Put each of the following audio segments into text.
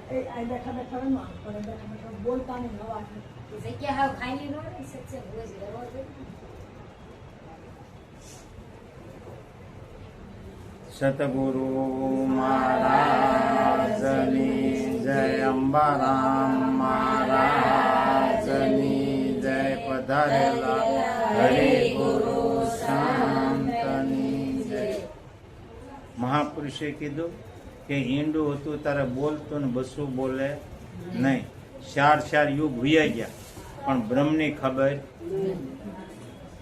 બેઠા બેઠા રમવાનું પણ બેઠા બેઠા બોલતા નહીં અવાજ જગ્યા હાવ ખાલી ન રહે સત્સંગ રોજ રહેવો જોઈએ. સતગુરુ મહારાજની જય, અંબારામ મહારાજની જય. પધારેલા હરિ ગુરુ સંતની જય. મહાપુરુષે કીધું કે ઈંડું હતું તારે બોલતું ને બસું બોલે નહીં. 4 યુગ વીયા ગયા પણ બ્રહ્મની ખબર,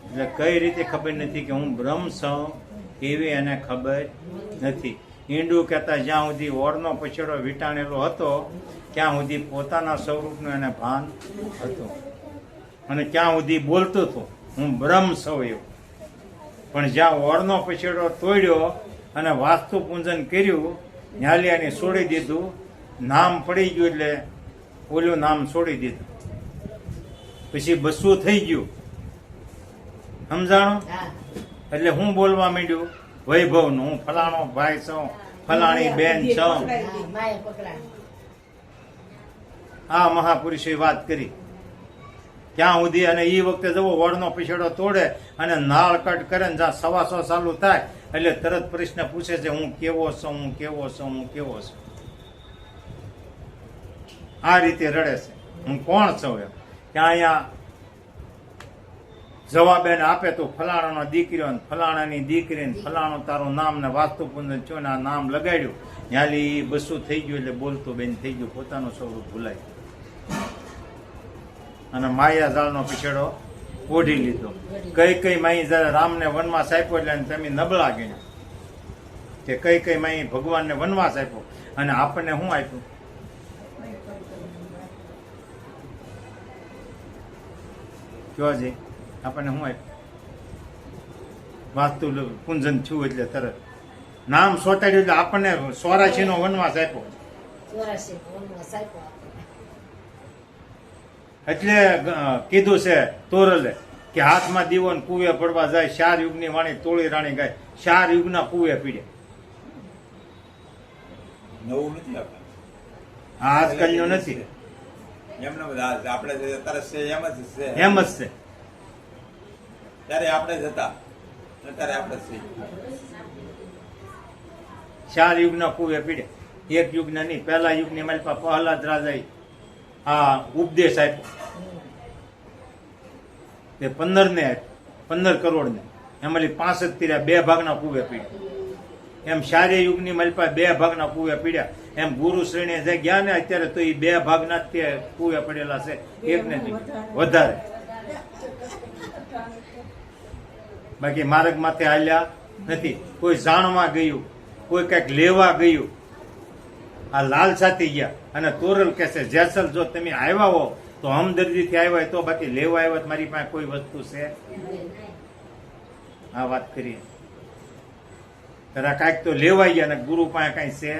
એટલે કઈ રીતે ખબર નથી કે હું બ્રહ્મ છું એવી એને ખબર નથી. ઈંડું કહેતા જ્યાં સુધી ઓરનો પછેડો વીંટાણેલો હતો ત્યાં સુધી પોતાના સ્વરૂપનું એને ભાન હતું અને ત્યાં સુધી બોલતું હતું હું બ્રહ્મ છું એવું. પણ જ્યાં ઓરનો પછેડો તોડ્યો અને વાસ્તુ પૂજન કર્યું, ન્યાલિયાને છોડી દીધું, નામ પડી ગયું એટલે ઓલું નામ છોડી દીધું, પછી બસું થઈ ગયું. સમજાણું? એટલે હું બોલવા માંડ્યું વૈભવનું, હું ફલાણો ભાઈ છું, ફલાણી બેન છું. આ મહાપુરુષે વાત કરી ત્યાં સુધી. અને એ વખતે જવો વડનો પછેડો તોડે અને નાળ કટ કરે ને જ્યાં 125 ચાલુ થાય એટલે તરત પ્રશ્ન પૂછે છે હું કેવો છું, હું કેવો છું, હું કેવો છું. આ રીતે રડે છે હું કોણ છું એમ. ત્યાં અહીંયા જવાબ એને આપે તો ફલાણાનો દીકરીઓ ને ફલાણાની દીકરી ને ફલાણું તારું નામ ને વાસ્તુ પૂજન થયું ને આ નામ લગાડ્યું, ન્યાલી બસું થઈ ગયું એટલે બોલતું બેન થઈ ગયું, પોતાનું સ્વરૂપ ભૂલાય અને માયા જાળનો પીછેડો ઓઢી લીધો. કઈ માઈ જયારે રામને વનવાસ આપ્યો એટલે તમે નબળા ગણ્યા કે કઈ માઈ ભગવાનને વનવાસ આપ્યો અને આપણને શું આપ્યું? જોજે આપણને શું આપ્યું? વાસ્તુ પૂજન થયું એટલે તરત નામ સોટાડ્યું એટલે આપણને 84 નો વનવાસ આપ્યો. એટલે કીધું છે તોરલે કે હાથમાં દીવો ને કુવે પડવા જાય, 4 યુગની વાણી તોળી રાણી ગાય, 4 યુગના કુવે પીડે. નવું નથી આપણે આ આજકાલનું નથી, એમને આપણે અત્યારે છે એમ જ છે. એમ જ છે. ત્યારે આપણે જ હતા અત્યારે આપણે છે. 4 યુગના કુવે પીડે, 1 યુગના નહીં. પહેલા યુગની મારી પાસે પ્રહલાદ રાજાએ આ ઉપદેશ આપ્યો તે 15 ને આપ્યો, 15 કરોડ ને. એમાં 65 તીર્યા, 2 ભાગના કુવે પીડ્યા. એમ 4 યુગની મારી પાસે 2 ભાગના કુવે પીડ્યા. એમ ગુરુ શ્રેણી જે ગયા ને અત્યારે તો એ 2 ભાગના તે કુવે પડેલા છે, એક ને વધારે. બાકી માર્ગ માથે હાલ્યા નથી. કોઈ જાણવા ગયું, કોઈ કઈક લેવા ગયું, આ લાલસાથી ગયા. અને તોરલ કે છે જેસલ જો તમે આવ્યા હો તો હમદર્દીથી આવ્યા હોય તો, બાકી લેવા આવ્યા તો મારી પાસે કોઈ વસ્તુ છે. આ વાત કરીએ તારા કાંઈક તો લેવાઈ ગયા ને ગુરુ પાસે કઈ છે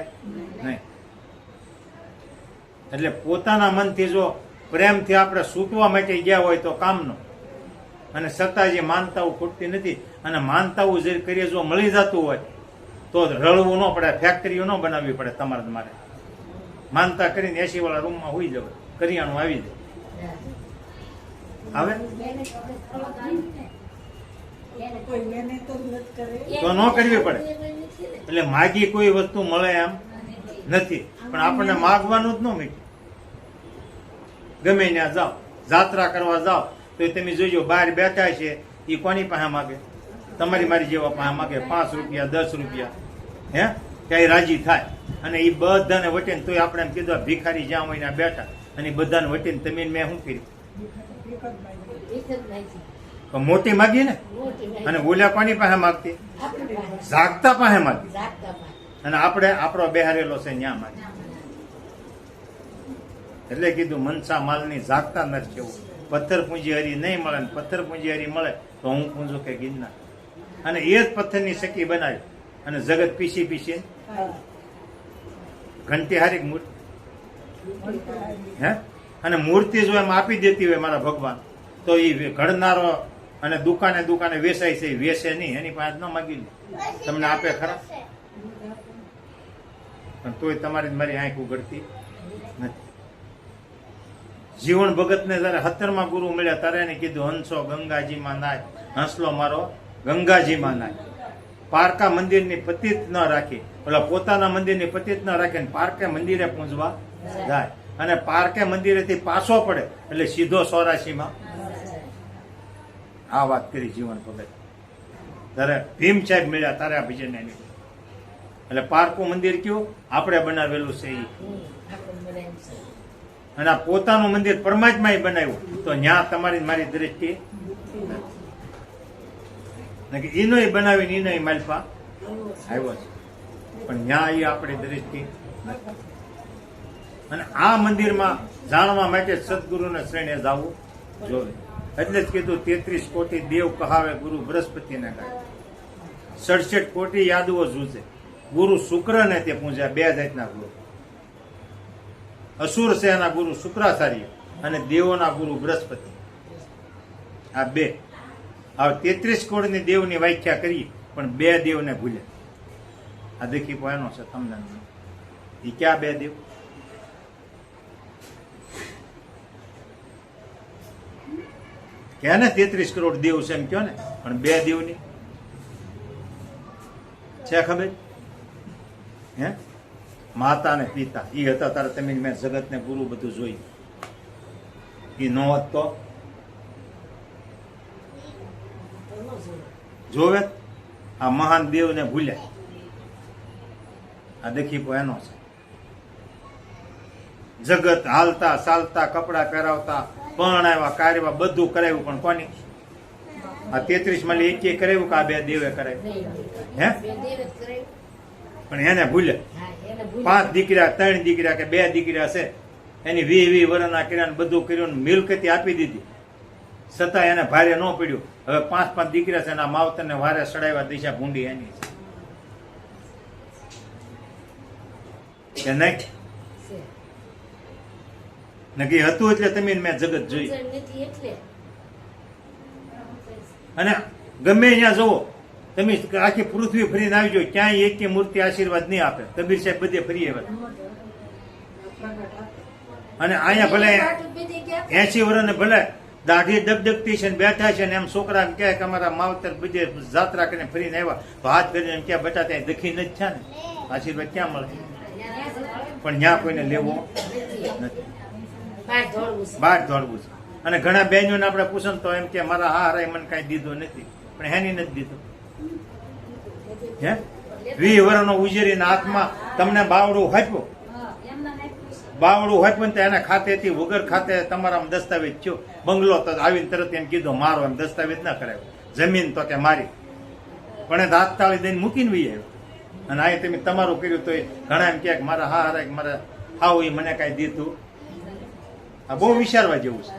નહીં. એટલે પોતાના મનથી જો પ્રેમથી આપણે છૂટવા માટે ગયા હોય તો કામનો. અને છતાં જે માનતાઓ ખૂટતી નથી. અને માનતાઓ જે કરીએ જો મળી જતું હોય તો રળવું ન પડે, ફેક્ટરીઓ ન બનાવવી પડે. તમારે મારે માનતા કરીને 80 વાળા રૂમમાં હોઈ જવાય, કરિયાણું આવી જાય. આવે તો ન કરવી પડે. એટલે માગી કોઈ વસ્તુ મળે એમ નથી, પણ આપણને માગવાનું જ ન મીઠું. ગમે ત્યાં જાઓ, જાત્રા કરવા જાઓ તો તમે જોજો બહાર બેઠા છે એ કોની પાસે માગે? તમારી મારી જેવા પાસે માગે. 5 રૂપિયા 10 રૂપિયા હે ક્યાંય રાજી થાય. અને એ બધાને વટીને તોય આપણે એમ કીધું ભિખારી જ્યાં હોય ને બેઠા અને બધાને વટીને તમે મેં શું કર્યું? મોટી માગી ને. અને ઓલા કોની પાસે માગતી? જાગતા પાસે માગી. અને આપણે આપણો બેહારેલો છે ત્યાં માગી. એટલે કીધું મનસા માલની જાગતા નથી કેવું. પથ્થર પૂંજી હરી નહીં મળે ને પથ્થર પૂંજી હરી મળે તો હું પૂંજું કે ગિરનાર. અને એ જ પથ્થરની સકી બનાવી અને જગત પીસી ઘંટી હારી મૂર્તિ હે. અને મૂર્તિ જો એમ આપી દેતી હોય મારા ભગવાન તો એ ઘડનારો અને દુકાને વેચાય છે, વેચે નહીં. એની પાસે ન માગી લે, તમને આપે ખરા. પણ તોય તમારી મારી આંખ ઉઘડતી નથી. જીવન ભગતને જયારે 17મા ગુરુ મળ્યા ત્યારે એને કીધું હંસો ગંગાજીમાં નાય, હંસલો મારો ગંગાજીમાં નાય. પારકા મંદિરની પતિત ન રાખી, ઓલા પોતાના મંદિરની પતિત ન રાખી ને પારકે મંદિરે પૂજવા જાય, અને પારકે મંદિરેથી પાછો પડે એટલે સીધો 84માં. આ વાત કરી જીવન ભગત. ત્યારે ભીમ સાહેબ મળ્યા તારે આ ભજન એની. એટલે પારકું મંદિર કયું આપણે બનાવેલું છે ઈ. અને આ પોતાનું મંદિર પરમાત્માએ બનાવ્યું તો ન્યા તમારી મારી દ્રષ્ટિએ નથી. ઈનોય બનાવીને ઈનોય માલપા આવ્યો છે, પણ ન્યા એ આપણી દ્રષ્ટિ નથી. અને આ મંદિરમાં જાણવા માટે સદગુરુને શ્રેણે જવું જોવે. એટલે જ કીધું 33 કોટી દેવ કહાવે ગુરુ બૃહસ્પતિને ગાય, 67 કોટી યાદવો જૂજે. ગુરુ શુક્રને તે પૂજ્યા, બે જાતના ગુરુ. અસુર છે એના ગુરુ શુક્રાચાર્ય અને દેવોના ગુરુ બૃહસ્પતિ. આ બે. હવે 33 કરોડની દેવની વ્યાખ્યા કરીએ પણ બે દેવને ભૂલે. આ દેખી એનો છે તમને. એ ક્યાં બે દેવ? કે ને 33 કરોડ દેવ છે એમ કયો ને, પણ બે દેવની છે ખબર? હે, માતા ને પિતા એ હતા તારે તમે મેં જગત ને ગુરુ બધું જોયું. એ નો હોત તો જોવે. આ મહાન દેવ ને ભૂલ્યા. આ દેખી એનો છે. જગત હાલતા ચાલતા કપડા પહેરાવતા પરણાવ્યા કાર્યવા બધું કરાવ્યું, પણ કોની? આ 33 માં એક કરાવ્યું કે આ બે દેવે કરાવ્યું? હે, પણ એને ભૂલ્યા. 5 દીકરા 3 દીકરા કે 2 દીકરા છે, એની 20 વર્ષના કર્યા બધું કર્યું, મિલકતી આપી દીધી, છતાં એને ભારે ન પડ્યું. હવે 5 દીકરા છે, એના માવતરને વારે સડાવ્યા, દિશા ભૂંડી એની છે કે નહીં? નક્કી હતું એટલે તમે મેં જગત જોઈ. અને ગમે ત્યાં જવો તમે, આખી પૃથ્વી ફરીને આવી જાઓ, ક્યાંય એક મૂર્તિ આશીર્વાદ નહીં આપે. કબીર સાહેબ બધે ફરી આવ્યા. અને અહીંયા ભલે 80 વર્ષને ભલે દાઢી ડગડગતી છે ને બેઠા છે ને એમ છોકરા એમ કહે કે અમારા માવતર બધે જાત્રા કરીને ફરીને આવ્યા, તો હાથ કરીને એમ ક્યાં બેઠા ત્યાં દખી નથી થયા ને, આશીર્વાદ ક્યાં મળે? પણ ત્યાં કોઈને લેવો નથી, બહાર દોડવું છે. અને ઘણા બહેનોને આપણે પૂછો તો એમ કે મારા હારાએ મને કઈ દીધું નથી, પણ હેની નથી દીધું. હે, 20 વર્ષનો ઉજેરીના હાથમાં તમને બાવડું હાપ્યું, બાવડું હાપ્યું તો એના ખાતેથી વગર ખાતે તમારા દસ્તાવેજ થયો. બંગલો તો આવીને તરત એમ કીધું મારો, એમ દસ્તાવેજ ના કરાયો. જમીન તો કે મારી, પણ એ હાથ તાળી દઈને મૂકીને વી આવ્યો. અને આ તમે તમારું કર્યું તો ઘણા એમ કે મારા હારા મારા હાવ એ મને કઈ દીધું. આ બહુ વિચારવા જેવું છે.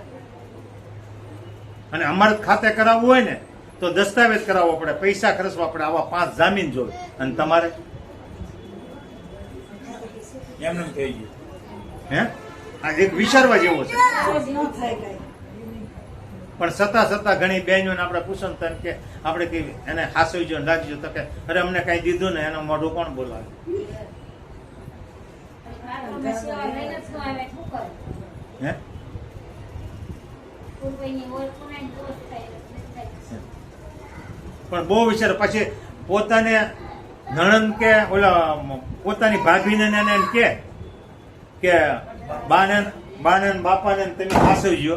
અને અમારે ખાતે કરાવવું હોય ને તો દસ્તાવેજ કરાવવો પડે, પૈસા ખર્ચવા પડે, આવા 5 જામીન જોવે. અને તમારે એમને થઈ ગયું. હે, આ એક વિચારવા જેવો છે. પણ છતાં ઘણી બહેનોને આપણે પૂછો તો એમ કે આપણે કઈ એને હાસવજો રાખજો, તો કે અરે અમને કઈ દીધું ને, એનું મોઢું કોણ બોલાવે? હે, પણ બહુ વિચાર. પછી પોતાને નણંદ કે ઓલા પોતાની ભાભીને એને એમ કે બાને બાપાને તમે હાસવજો,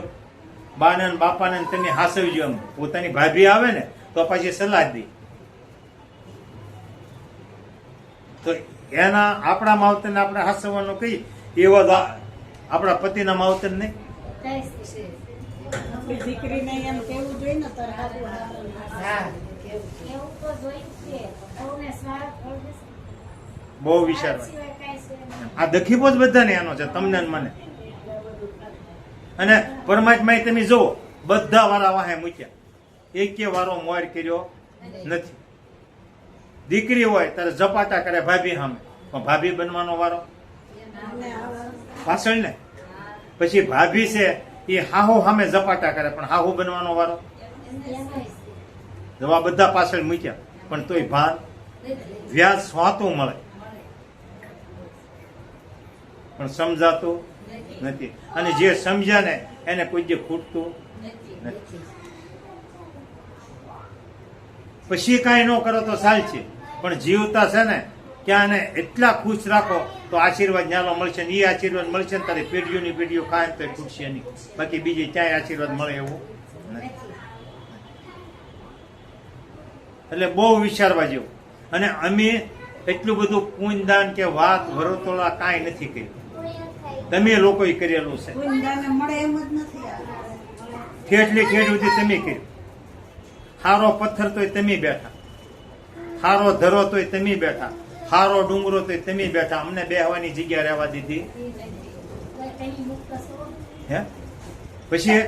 બાને બાપાને તમે હાસવજો. એમ પોતાની ભાભી આવે ને તો પછી સલાહ દી. તો એના આપણા માવતરને આપણે હાસવવાનું કઈ એવો આપણા પતિના માવતર નહીં. દીકરીને એમ કેવું જોઈએ ને તારે હારું બહુ વિચારવા. આ દખીબો જ બધાને એનો છે, તમને ને મને. અને પરમાત્મા તમે જુઓ બધા વાળા વાહે મૂક્યા, એક વારો મોર કર્યો નથી. દીકરી હોય ત્યારે ઝપાટા કરે ભાભી સામે, પણ ભાભી બનવાનો વારો પાછળ ને. પછી ભાભી છે એ હાહુ સામે ઝપાટા કરે, પણ હાહુ બનવાનો વારો. જવા બધા પાછળ મૂક્યા, પણ તોય ભાન વ્યાજ સ્વાતું મળે. પણ સમજાતું નથી. અને જે સમજ્યા ને એને કોઈ જે ખૂટતું નથી. પછી કાંઈ ન કરો તો ચાલશે, પણ જીવતા છે ને ક્યાં એટલા ખુશ રાખો તો આશીર્વાદ ન્યાલો મળશે ને. એ આશીર્વાદ મળશે ને તારી પેઢીઓની પેઢીઓ કાંઈ તો ખૂટશે નહીં. બાકી બીજી ક્યાંય આશીર્વાદ મળે એવું નથી. એટલે બહુ વિચારવા જેવું. અને અમે એટલું બધું પુણ્યદાન કે વાત વરોતોળા કાંઈ નથી કર્યું, તમે લોકોએ કરેલું છે. મળે એમ જ નથી. ઠેઠલી ઠેઠ સુધી તમે કર્યું. હારો પથ્થર તોય તમે બેઠા, હારો ધરો તોય તમે બેઠા, હારો ડુંગરો તોય તમે બેઠા. અમને બેહવાની જગ્યા રહેવા દીધી હે. પછી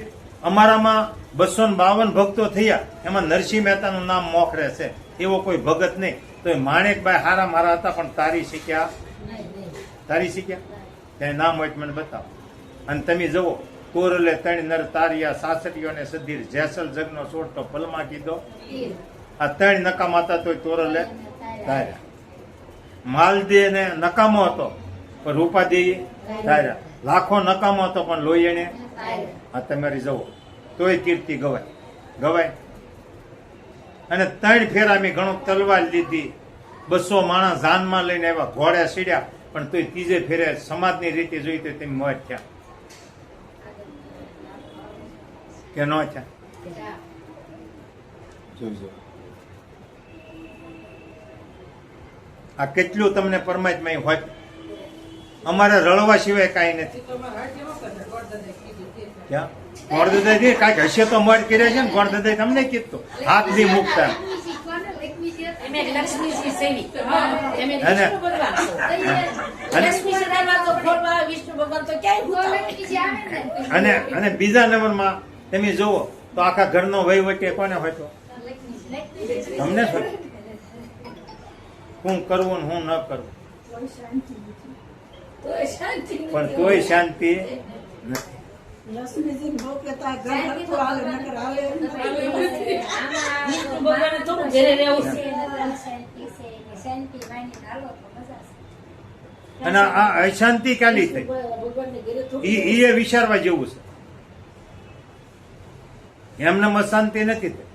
અમારામાં 252 ભક્તો થયા, એમાં નરસિંહ મહેતાનું નામ મોખરે છે. એવો કોઈ ભગત નહીં. તો માણેકભાઈ હારા મારા હતા, પણ તારી શીખ્યા ત્યાં નામ હોય મને બતાવો. અને તમે જુઓ, તોરલે 3 નર તારિયા, સાસરીઓને સધીર, જેસલ જગનો છોડતો પલમાં કીધો. આ 3 નકામા હતા તોય તોરલે તાર્યા. માલદે ને નકામો હતો પણ રૂપાદેવી તાર્યા. લાખો નકામો હતો પણ લોહીને. આ તમારી જુઓ તોય કીર્તિ ગવાય. અને 3 ફેરા મેં ઘણું તલવાર લીધી, 200 માણસ જાનમાં લઈને આવ્યા, ઘોડે સીડ્યા, પણ તોય ત્રીજે ફેરે સમાજની રીતે જોઈ તો તમે મોજ થયા કે ન થયા? જોઈજો આ કેટલું તમને પરમાત્મા હોય. અમારે રળવા સિવાય કાંઈ નથી. ક્યાં ગોળદાદા કાંઈક હશે તો મોજ કર્યા છે ને. ગોળદાદા તમને કીધું હાથ દી મૂકતા. અને બીજા નંબરમાં તમે જુઓ તો આખા ઘરનો વહીવટી કોને હોય તો તમને શું હું કરવું ને હું ન કરવું, પણ તોય શાંતિ નથી. લક્ષ્મીજી બહુ કહેતા ઘર હરખું હાલે નકર હાલે એમ નથી. અને આ અશાંતિ કાલી થઈ એ વિચારવા જેવું છે. એમને અશાંતિ નથી થઈ.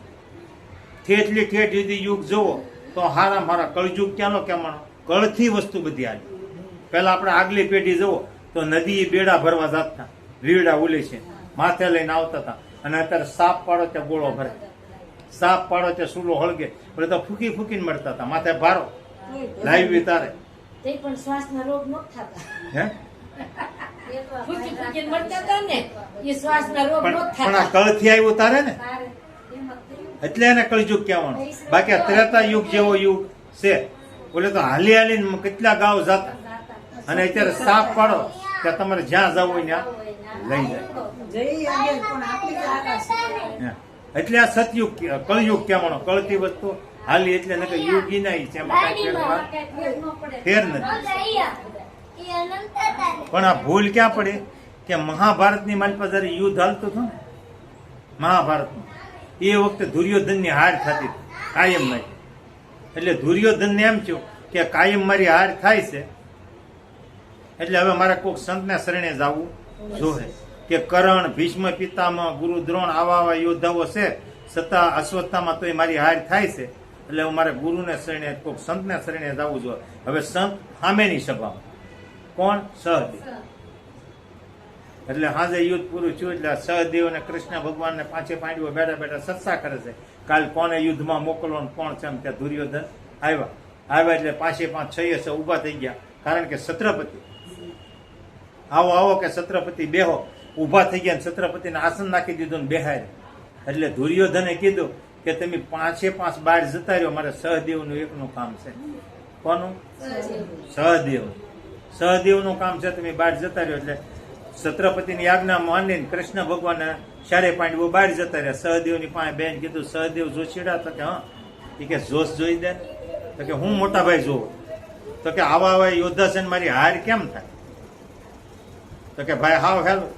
ઠેઠલી ઠેઠ સુધી યુગ જોવો તો હારા મારા કળયુગ ક્યાંનો કેમાણો. કળથી વસ્તુ બધી આવી. પેલા આપણે આગલી પેઢી જુઓ તો નદી બેડા ભરવા જતા, વીડા ઉલે છે માથે લઈને આવતા હતા. અને અત્યારે સાપ પાડો ત્યાં ગોળો ભરે, સાપ પાડો ત્યાં સૂલો હળગે, તો ફૂકી ફૂકીને મળતા હતા. માથે ભારો લાવી તારે પણ શ્વાસના રોગ ન થતા. હે ફૂકી ફૂકીને મળતા હતા ને, એ શ્વાસના રોગ ન પણ થતા. આ કળથી આવ્યું તારે ને, એટલે એને કળયુગ કહેવાનું. બાકી આ ત્રેતા યુગ જેવો યુગ છે. બોલે તો હાલી હાલીને કેટલા ગાવ જતા. અને અત્યારે સાપ પાડો કે તમારે જ્યાં જવું હોય ત્યાં લઈ જાય. એટલે આ સતયુગ કળયુગ કહેવાનો. કળતી વસ્તુ હાલી એટલે ન કે યુગી નહીં છે, એમાં કાંઈ ફેર નથી. પણ આ ભૂલ ક્યાં પડે કે મહાભારતની મારી પાસે જયારે યુદ્ધ હાલતું હતું ને, મહાભારતનું, એ વખતે દુર્યોધનની હાર થતી કાયમ નહીં. એટલે દુર્યોધનને એમ થયું કે કાયમ મારી હાર થાય છે, એટલે હવે મારે કોઈક સંતને શરણે જવું જોહે. કે કરણ, ભીષ્મ પિતામહ, ગુરુ દ્રોણ આવા યોદ્ધાઓ છે, છતાં અશ્વત્થામાં તોય મારી હાર થાય છે. એટલે હું મારે ગુરુને શરણે કોઈક સંતને શરણે જવું જોઈએ. હવે સંત સામેની સભામાં કોણ? સહદેવ. એટલે હાજે યુદ્ધ પૂરું થયું એટલે સહદેવ અને કૃષ્ણ ભગવાનને 5 પાંડવો બેઠા બેઠા સત્સા કરે છે. કાલ કોને યુદ્ધમાં મોકલવો કોણ છે એમ. ત્યાં દુર્યોધન આવ્યા એટલે 5 6 છે ઉભા થઈ ગયા. કારણ કે છત્રપતિ આવો કે છત્રપતિ બેહો. ઉભા થઈ ગયા, છત્રપતિને આસન નાખી દીધું ને બેહાય. એટલે દુર્યોધને કીધું કે તમે 5 બહાર જતા રહ્યો, મારે સહદેવનું એકનું કામ છે. કોનું? સહદેવનું કામ છે, તમે બહાર જતા રહ્યો. એટલે છત્રપતિની આજ્ઞા માનીને કૃષ્ણ ભગવાન 4 પાંડવો બહાર જતા રહ્યા. સહદેવની પાસે બેન કીધું, સહદેવ જોશીડા? તો કે હા. એ કે જોશ જોઈ દે. તો કે હું મોટા ભાઈ જોઉં. તો કે આવા યોદ્ધા છે ને મારી હાર કેમ થાય? તો કે ભાઈ હાવ હેલો.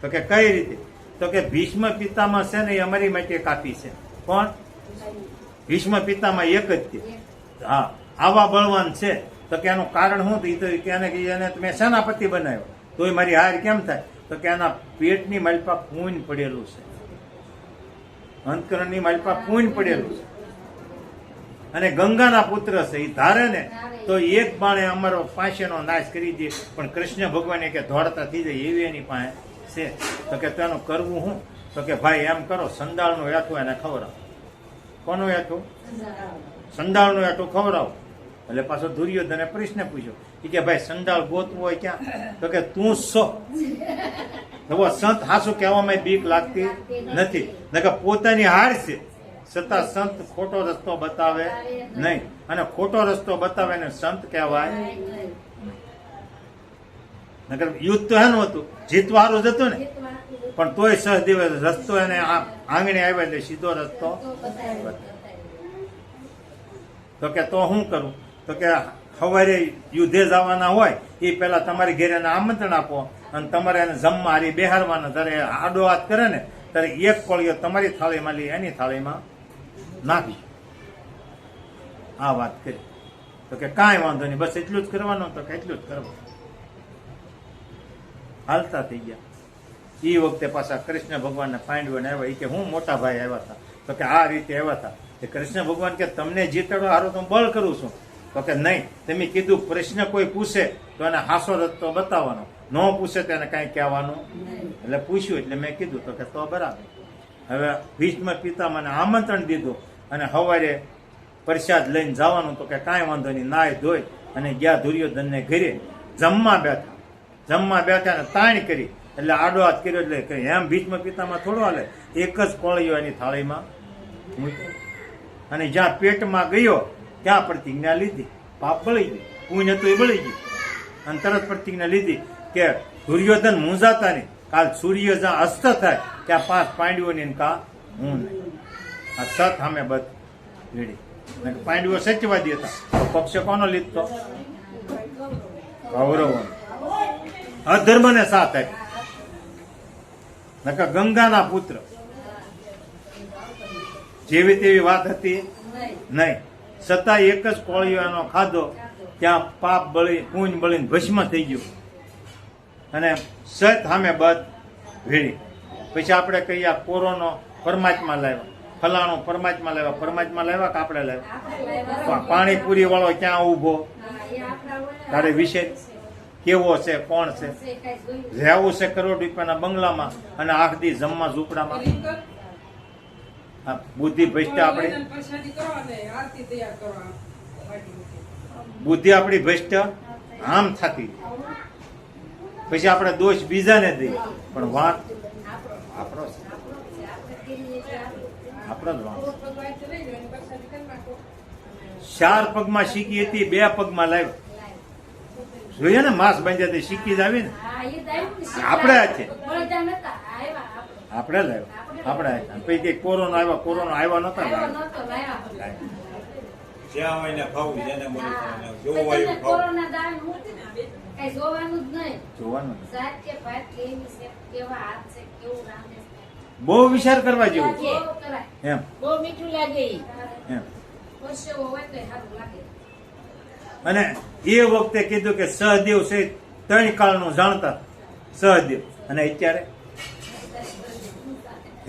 તો કે કઈ રીતે? તો કે ભીષ્મ પિતામાં છે ને એ અમારી માટે કાપી છે. કોણ? ભીષ્મ પિતામાં એક જ છે. હા, આવા બળવાન છે તો કે એનું કારણ શું? તો કે એને મેં સેનાપતિ બનાવ્યો તોય મારી હાર કેમ થાય? તો કે એના પેટની માલપા પૂન પડેલું છે, અંતકરણની માલપા પૂન પડેલું છે, અને ગંગાના પુત્ર છે. એ ધારે ને તો એક બાણે અમારો પાંચેનો નાશ કરી દે. પણ કૃષ્ણ ભગવાન કે ધોળતા થઈ જાય એવી એની પાસે છે. તો કે તેનું કરવું શું? તો કે ભાઈ એમ કરો, સંદાળનું હેઠું એને ખવડાવો. કોનું હેઠું? સંદાળનું હેઠું ખવડાવો. એટલે પાછો દુર્યોધને પ્રશ્ન પૂછ્યો કે ભાઈ સંદાળ ગોતવું હોય ક્યાં? તો કે તું સો સંત હાસુ કહેવામાં બીક લાગતી નથી, નકર પોતાની હાર છે છતાં સંત ખોટો રસ્તો બતાવે નહીં, અને ખોટો રસ્તો બતાવે ને સંત કહેવાય. નકર યુદ્ધ તો એનું હતું, જીતવાળું જ હતું ને, પણ તોય સહદેવ રસ્તો એને આંગણે આવ્યો એટલે સીધો રસ્તો. તો કે તો શું કરું? તો કે સવારે યુદ્ધે જવાના હોય એ પેલા તમારી ઘેર એને આમંત્રણ આપો, અને તમારે એને જમવા હારી બેહારવાના. ત્યારે આડો હાથ કરે ને ત્યારે એક કોળીઓ તમારી થાળીમાં લઈ એની થાળીમાં નાખી. આ વાત કરી. તો કે કાંઈ વાંધો નહીં, બસ એટલું જ કરવાનું. તો કે એટલું જ કરવાનું. હાલતા થઈ ગયા. એ વખતે પાછા કૃષ્ણ ભગવાનને પાંડવોને આવ્યા. એ કે હું મોટા ભાઈ આવ્યા હતા. તો કે આ રીતે આવ્યા હતા. કૃષ્ણ ભગવાન કે તમને જીતડવા હારું તો બળ કરું છું. તો કે નહીં, તમે કીધું પ્રશ્ન કોઈ પૂછે તો એને હાસો રસ્તો બતાવવાનો, ન પૂછે તો એને કાંઈ કહેવાનું. એટલે પૂછ્યું એટલે મેં કીધું. તો કે તો બરાબર. હવે ભીષ્મ પિતામહને આમંત્રણ દીધું અને સવારે પ્રસાદ લઈને જવાનું. તો કે કાંઈ વાંધો નહીં. નાય ધોઈ અને ગયા દુર્યોધનને ઘરે જમવા બેઠા. જમવા બેઠા ને તાણ કરી એટલે આડો હાથ કર્યો. એટલે એમ ભીષ્મ પિતામહ થોડો હાલે, એક જ કોળીઓ એની થાળીમાં મૂક્યો. અને જ્યાં પેટમાં ગયો ત્યાં પ્રતિજ્ઞા લીધી. પાપ બળી ગયું, પુણ્ય તો એ બળી ગયું. અને તરત પ્રતિજ્ઞા લીધી કે દુર્યોધન મૂંઝાતા નહીં, કાલ સૂર્ય જ્યાં અસ્ત થાય ત્યાં 5 પાંડવોની કા હું નહીં. આ સત સામે બધ ભીડી. પાંડવો સત્યવાદી હતા. પક્ષ કોનો લીધો? કૌરવો. અધર્મને સાથ આપી. નકર ગંગાના પુત્ર જેવી તેવી વાત હતી નહીં. છતાં એક જ કોળીઓ એનો ખાધો ત્યાં પાપ બળી, પૂંજ બળીને ભસ્મ થઈ ગયું. અને સત સામે બધ ભીડી. પછી આપણે કહીએ આ કોરોનો પરમાત્મા લાવ્યા, ફલાણો પરમાત્મા લાવ્યા. પરમાત્મા લાવ્યા કે આપણે લાવ્યા? પાણીપુરી વાળો ક્યાં ઉભો? તારે વિષય કેવો છે, કોણ છે? રહેવું છે કરોડ રૂપિયાના બંગલામાં અને આખ દી જમવા ઝૂંપડામાં. બુદ્ધિ ભ્રષ્ટ આપણી, બુદ્ધિ આપણી ભ્રષ્ટ આમ થતી. પછી આપણે દોષ બીજાને દઈએ, પણ વાત આપણો જ વાંક. 4 પગમાં શીખી હતી, 2 પગમાં લાવી. જોઈએ ને, માસ બાંધ્યા તે શીખી જ આવી ને. આપણે છે, આપણે લાવ્યા, આપણે પછી કઈ કોરોના આવ્યા, કોરોના આવ્યા નતા. જ્યાં હોય ને ખાવું, જેને મળે જોવું હોય ખાવું. જોવાનું બહુ વિચાર કરવા જેવું એમ. બહુ મીઠું લાગે એમ. અને એ વખતે કીધું કે સહદેવ છે 3 કાળનું જાણતા સહદેવ. અને અત્યારે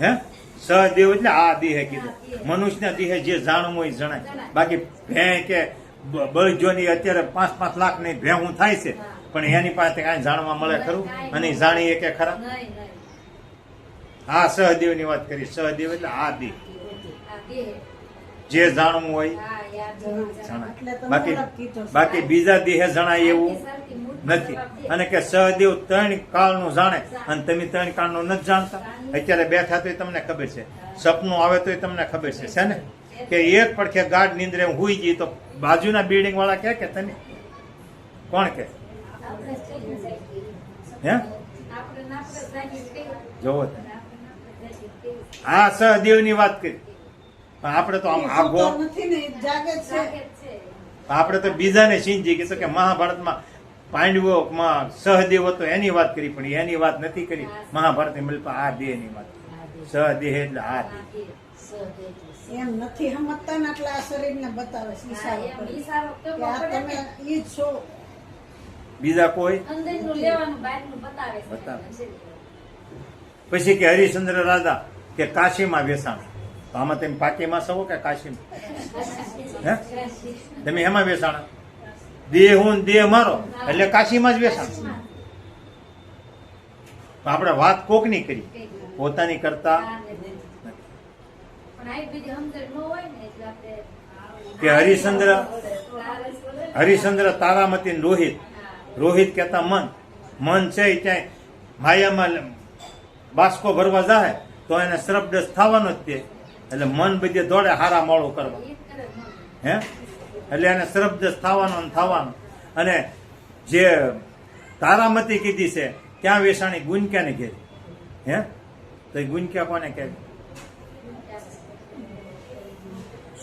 હે સહદેવ એટલે આ દેહે કીધું. મનુષ્યના દેહે જે જાણવું હોય જણાય. બાકી ભેં કે બળજોની અત્યારે 5-5 લાખ ની ભેહું થાય છે, પણ એની પાસે કાંઈ જાણવા મળે ખરું? અને જાણીએ કે ખરા? આ સહદેવ ની વાત કરી. સહદેવ એટલે આ દેહ, જે જાણવું હોય જણાય. બાકી બીજા દેહે જણાય એવું નથી. અને કે સહદેવ 3 કાળનું જાણે અને તમે 3 કાળનું નથી જાણતા. અત્યારે બેઠા તો તમને ખબર છે, સપનું આવે તો તમને ખબર છે ને, કે એક પડખે ગાઢ નીંદરે હુઈ ગઈ તો બાજુના બિલ્ડિંગ વાળા કે તમે કોણ કે? હે જોવો આ સહદેવ ની વાત કરી. આપણે તો આમ આઘો, આપણે તો બીજાને સિંજી કીધું કે મહાભારતમાં પાંડવોમાં સહદેવ હતો એની વાત કરી, પણ એની વાત નથી કરી. મહાભારત ની આ દેહ ની વાત. સહદેહ એટલે આ દેહ. એમ નથી સમજતા ને એટલે આ શરીરને બતાવે છે ઈશારો એમ કરી. ઈશારો કેવો કે આ પડે તમે ને? ઈ જ છો. બીજા કોઈ? અંદરનું લેવાનું બહારનું બતાવે છે. બતાવે. પછી કે હરિશ્ચંદ્ર રાજા કે કાશીમાં બેસાણ. તો આમાં તમે પાકીમાં સવો કે કાશીમાં? હે? તમે એમાં બેસાણા? દેહ હું ને દેહ મારો એટલે કાશીમાં જ બેસાણ. તો આપણે વાત કોકની કરી, પોતાની કરતા પણ આ બીજી સમજણ ન હોય ને એટલે આપણે કે હરિશ્ચંદ્ર તારામતી ને રોહિત. રોહિત કહેતા મન. મન છે ઈ ક્યાંય માયામાં બાસ્કો ભરવા જાય તો એને શ્રબદસ થવાનો જ તે. એટલે મન બધે દોડે હારા મોળું કરવા. ઈ જ કરે મન. હે? એટલે એને શ્રબદસ થવાનો ને થવાનો. અને જે તારામતી કીધી છે ક્યાં વેસાણી? ગુંજક્યાને ઘેર. હે? તો એ ગુંજક્યા કોને કહે?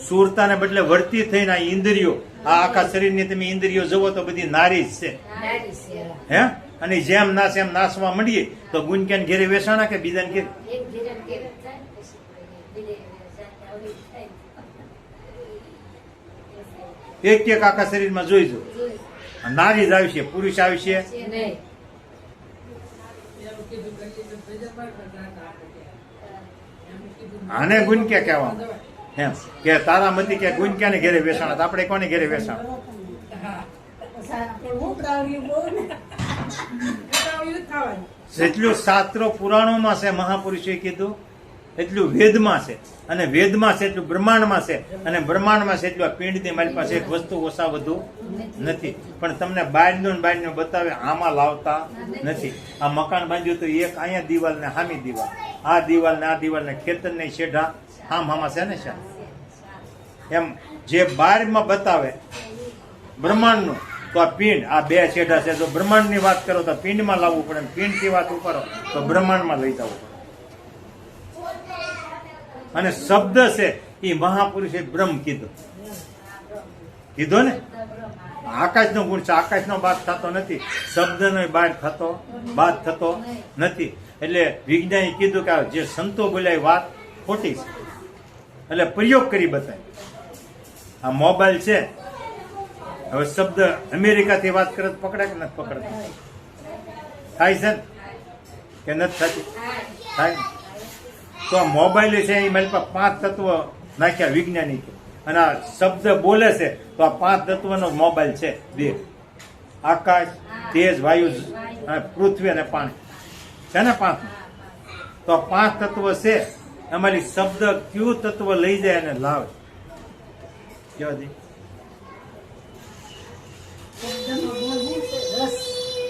સુરતાને બદલે વર્તી થઈને આ ઇન્દ્રિયો, આ આખા શરીરની તમે ઇન્દ્રિયો જુઓ તો બધી નારી જ છે. નારી છે. હે? અને જેમ નાશે એમ નાસવા મંડીએ તો ગુંજક્યાને ઘેરે વેસાણા કે બીજાને ઘેરે? એક ધીરજ ઘેર જ જાય ને પછી બીજે જાતે આવડી થાય ને. એક એક આખા શરીરમાં જોઈજો. જોયું નારી જ આવશે, પુરુષ આવશે છે નહીં. આને ગુંજક્યા કહેવાનું. એમ કે તારામતી કે ગુંજક્યાને ઘેરે વેસાણા. તો આપણે કોને ઘેરે વેસાણા? હું પ્રાવર્યું બહુ ને. જેટલું શાસ્ત્રો પુરાણોમાં છે મહાપુરુષોએ કીધું એટલું વેદમાં છે, અને વેદમાં છે એટલું બ્રહ્માંડમાં છે, અને બ્રહ્માંડમાં છે એટલું આ પિંડની મારી પાસે એક વસ્તુ ઓછા વધુ નથી. પણ તમને બહારનું ને બહારનું બતાવે, આમાં લાવતા નથી. આ મકાન બાંધ્યું તો એક અહીંયા દિવાલ ને હામી દિવાલ, આ દિવાલ ને આ દિવાલ ને ખેતર ને શેઢા હામાં છે ને શા. એમ જે બહારમાં બતાવે બ્રહ્માંડનું તો આ પિંડ, આ બે છેડા છે. જો બ્રહ્માંડની વાત કરો તો પિંડમાં લાવવું પડે, પિંડની વાત કરો તો બ્રહ્માંડમાં લઈ જવું પડે. અને શબ્દ છે એ મહાપુરુષે બ્રહ્મ કીધો ને. આકાશનો ગુણ છે, આકાશનો બાદ થતો નથી, શબ્દનો બાદ થતો નથી. એટલે વિજ્ઞાની કીધું કે જે સંતો બોલ્યા એ વાત ખોટી છે, એટલે પ્રયોગ કરી બતાય. આ મોબાઈલ છે, હવે શબ્દ અમેરિકાથી વાત કરે પકડે કે નથી પકડતા? થાય છે ને કે નથી થતી? થાય ને. તો આ મોબાઈલ છે એ મારી પાસે 5 તત્વ નાખ્યા વિજ્ઞાનિકે, અને આ શબ્દ બોલે છે તો આ 5 તત્વનો મોબાઈલ છે. દેહ, આકાશ, તેજ, વાયુ, પૃથ્વી અને પાણી છે ને 5. તો આ 5 તત્વ છે. અમારી શબ્દ કયું તત્વ લઈ જાય અને લાવે? કેવા દે?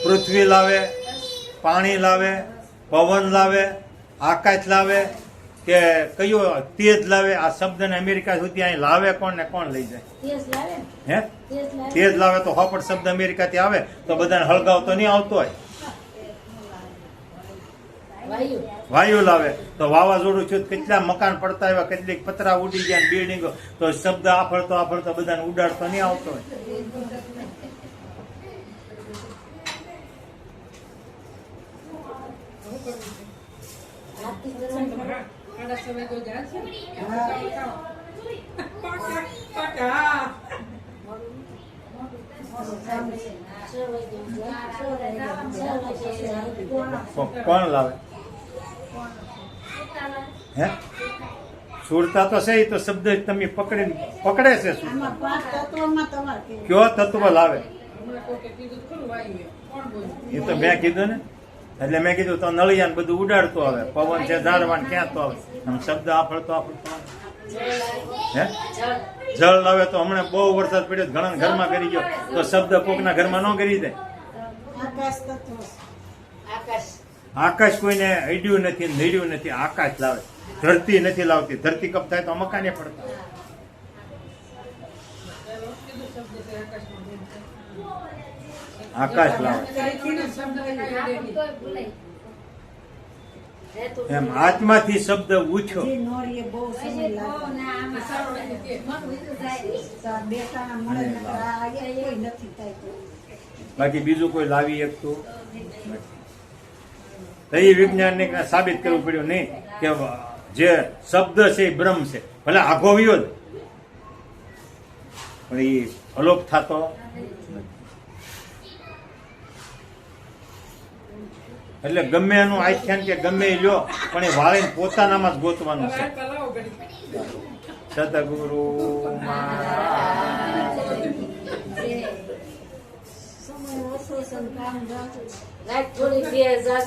પૃથ્વી લાવે, પાણી લાવે, પવન લાવે, આકાશ લાવે કે કયો તેજ લાવે? આ શબ્દ ને અમેરિકા સુધી અહીં લાવે કોણ ને કોણ લઈ જાય? તેજ લાવે ને? હે? તેજ લાવે. તેજ લાવે તો હોપટ શબ્દ અમેરિકાથી આવે તો બધાને હળગાવતો નહીં આવતો હોય. વાયુ. વાયુ લાવે તો વાવાઝોડું થયું, કેટલા મકાન પડતા આવ્યા, કેટલીક પતરા ઉડી ગયા, બિલ્ડિંગો, તો શબ્દ આફળતો બધાને ઉડાડતો નહીં આવતો હોય. આરતી કરવાની. કોણ લાવે? હે? સુરતા તો છે, એ તો શબ્દ તમે પકડે છે. આમાં 5 તત્વમાં તમારે કેવું? કયો તત્વ લાવે? એ તો મેં કીધું ને. એટલે મેં કીધું તો નળિયાને બધું ઉડાડતો આવે, પવન છે ઝાડવાન ક્યાં તો આવે, આમ શબ્દ આફળતો આવે. હે? જળ લાવે તો હમણાં બહુ વરસાદ પડ્યો, ઘણા ઘરમાં કરી ગયો તો શબ્દ કોકના ઘરમાં ન કરી દે. આકાશ તત્વ. આકાશ. આકાશ કોઈને અડ્યું નથી, નડ્યું નથી. આકાશ લાવે, ધરતી નથી લાવતી. ધરતી કપ થાય તો મકાને પડતા. આકાશ લાવે. એમ આત્માથી શબ્દ ઉછો. જે નોરીએ બહુ સમય લાગે. તો આ બેટાના મળે ને આ એક કોઈ નથી થાય તો. બાકી બીજું કોઈ લાવી શકતું નથી. એ વિજ્ઞાનને સાબિત કરવું પડ્યું નહીં કે જે શબ્દ છે એ બ્રહ્મ છે, ભલે આઘો વયો જ પણ એ અલોપ થતો નથી. એટલે ગમે એનું આખ્યાન કે ગમે એ લ્યો પણ એ વાળીને પોતાનામાં જ ગોતવાનું છે. સતગુરુ મહારાજ સમય ઓછો છે ને કામ જાજુ છે. રાત થોડી બે જા